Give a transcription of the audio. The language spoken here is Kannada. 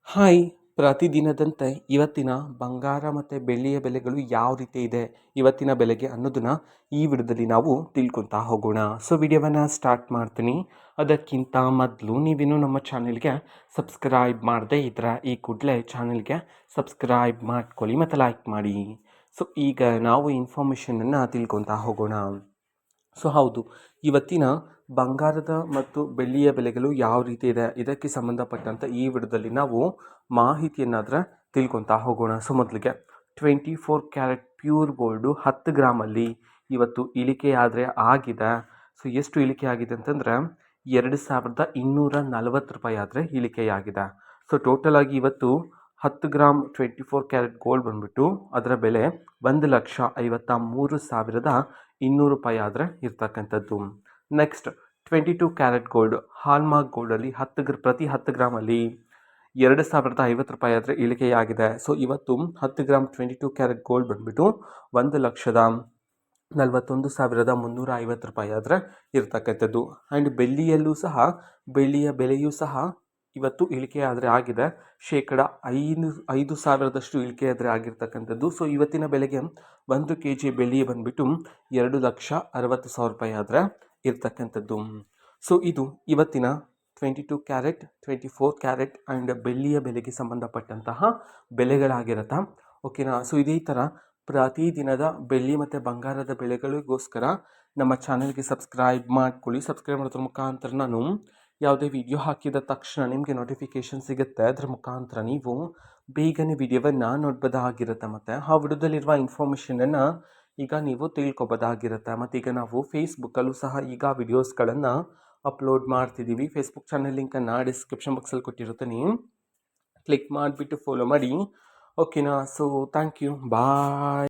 ಹಾಯ್, ಪ್ರತಿದಿನದಂತೆ ಇವತ್ತಿನ ಬಂಗಾರ ಮತ್ತು ಬೆಳ್ಳಿಯ ಬೆಲೆಗಳು ಯಾವ ರೀತಿ ಇದೆ ಇವತ್ತಿನ ಬೆಲೆಗೆ ಅನ್ನೋದನ್ನ ಈ ವಿಡಿಯೋದಲ್ಲಿ ನಾವು ತಿಳ್ಕೊತಾ ಹೋಗೋಣ. ಸೊ ವಿಡಿಯೋವನ್ನು ಸ್ಟಾರ್ಟ್ ಮಾಡ್ತೀನಿ. ಅದಕ್ಕಿಂತ ಮೊದಲು ನೀವಿನ್ನೂ ನಮ್ಮ ಚಾನೆಲ್ಗೆ ಸಬ್ಸ್ಕ್ರೈಬ್ ಮಾಡದೇ ಇದ್ರೆ ಈ ಕೂಡಲೇ ಚಾನೆಲ್ಗೆ ಸಬ್ಸ್ಕ್ರೈಬ್ ಮಾಡ್ಕೊಳ್ಳಿ ಮತ್ತು ಲೈಕ್ ಮಾಡಿ. ಸೊ ಈಗ ನಾವು ಇನ್ಫಾರ್ಮೇಷನನ್ನು ತಿಳ್ಕೊತಾ ಹೋಗೋಣ. ಸೊ ಹೌದು, ಇವತ್ತಿನ ಬಂಗಾರದ ಮತ್ತು ಬೆಳ್ಳಿಯ ಬೆಲೆಗಳು ಯಾವ ರೀತಿ ಇದೆ ಇದಕ್ಕೆ ಸಂಬಂಧಪಟ್ಟಂಥ ಈ ವಿಡಿಯೋದಲ್ಲಿ ನಾವು ಮಾಹಿತಿಯನ್ನಾದರೆ ತಿಳ್ಕೊತಾ ಹೋಗೋಣ. ಸೊ ಮೊದಲಿಗೆ 24 ಕ್ಯಾರೆಟ್ ಪ್ಯೂರ್ ಗೋಲ್ಡು 10 ಗ್ರಾಮಲ್ಲಿ ಇವತ್ತು ಇಳಿಕೆಯಾದರೆ ಆಗಿದೆ. ಸೊ ಎಷ್ಟು ಇಳಿಕೆ ಆಗಿದೆ ಅಂತಂದರೆ 2240 ರೂಪಾಯಿ ಆದರೆ ಇಳಿಕೆಯಾಗಿದೆ. ಸೊ ಟೋಟಲ್ ಆಗಿ ಇವತ್ತು 10 ಗ್ರಾಮ್ 24 ಕ್ಯಾರೆಟ್ ಗೋಲ್ಡ್ ಬಂದುಬಿಟ್ಟು ಅದರ ಬೆಲೆ 1,53,200 ರೂಪಾಯಿ ಆದರೆ ಇರ್ತಕ್ಕಂಥದ್ದು. ನೆಕ್ಸ್ಟ್ 22 ಕ್ಯಾರೆಟ್ ಗೋಲ್ಡ್ ಹಾಲ್ಮಾರ್ಕ್ ಗೋಲ್ಡಲ್ಲಿ ಪ್ರತಿ 10 ಗ್ರಾಮಲ್ಲಿ 2,050 ರೂಪಾಯಿ ಆದರೆ ಇಳಿಕೆಯಾಗಿದೆ. ಸೊ ಇವತ್ತು 10 ಗ್ರಾಮ್ 22 ಕ್ಯಾರೆಟ್ ಗೋಲ್ಡ್ ಬಂದುಬಿಟ್ಟು 1,41,350 ರೂಪಾಯಿ ಆದರೆ ಇರ್ತಕ್ಕಂಥದ್ದು. ಆ್ಯಂಡ್ ಬೆಳ್ಳಿಯಲ್ಲೂ ಸಹ ಬೆಳ್ಳಿಯ ಬೆಲೆಯೂ ಸಹ ಇವತ್ತು ಇಳಿಕೆ ಆದರೆ ಆಗಿದೆ. 5,000 ಇಳಿಕೆ ಆದರೆ ಆಗಿರ್ತಕ್ಕಂಥದ್ದು. ಸೊ ಇವತ್ತಿನ ಬೆಲೆಗೆ 1 kg ಬೆಳ್ಳಿ ಬಂದುಬಿಟ್ಟು 2,60,000 ರೂಪಾಯಿ ಆದರೆ ಇರ್ತಕ್ಕಂಥದ್ದು. ಸೊ ಇದು ಇವತ್ತಿನ 22 ಕ್ಯಾರೆಟ್ 24 ಕ್ಯಾರೆಟ್ ಆ್ಯಂಡ್ ಬೆಳ್ಳಿಯ ಬೆಲೆಗೆ ಸಂಬಂಧಪಟ್ಟಂತಹ ಬೆಲೆಗಳಾಗಿರುತ್ತೆ. ಓಕೆನಾ. ಸೊ ಇದೇ ಥರ ಪ್ರತಿದಿನದ ಬೆಳ್ಳಿ ಮತ್ತು ಬಂಗಾರದ ಬೆಲೆಗಳಿಗೋಸ್ಕರ ನಮ್ಮ ಚಾನೆಲ್ಗೆ ಸಬ್ಸ್ಕ್ರೈಬ್ ಮಾಡ್ಕೊಳ್ಳಿ. ಸಬ್ಸ್ಕ್ರೈಬ್ ಮಾಡೋದ್ರ ಮುಖಾಂತರ ನಾನು ಯಾವುದೇ ವಿಡಿಯೋ ಹಾಕಿದ ತಕ್ಷಣ ನಿಮಗೆ ನೋಟಿಫಿಕೇಷನ್ ಸಿಗುತ್ತೆ. ಅದರ ಮುಖಾಂತರ ನೀವು ಬೇಗನೆ ವಿಡಿಯೋವನ್ನು ನೋಡ್ಬೋದಾಗಿರುತ್ತೆ ಮತ್ತು ಆ ವಿಡಿಯೋದಲ್ಲಿರುವ ಇನ್ಫಾರ್ಮೇಷನನ್ನು ಈಗ ನೀವು ತಿಳ್ಕೊಬೋದಾಗಿರುತ್ತೆ. ಮತ್ತು ಈಗ ನಾವು ಫೇಸ್ಬುಕ್ಕಲ್ಲೂ ಸಹ ಈಗ ವಿಡಿಯೋಸ್ಗಳನ್ನು ಅಪ್ಲೋಡ್ ಮಾಡ್ತಿದ್ದೀವಿ. ಫೇಸ್ಬುಕ್ ಚಾನಲ್ ಲಿಂಕನ್ನು ಡಿಸ್ಕ್ರಿಪ್ಷನ್ ಬಾಕ್ಸಲ್ಲಿ ಕೊಟ್ಟಿರ್ತೀನಿ, ಕ್ಲಿಕ್ ಮಾಡಿಬಿಟ್ಟು ಫಾಲೋ ಮಾಡಿ. ಓಕೆನಾ. So thank you, bye.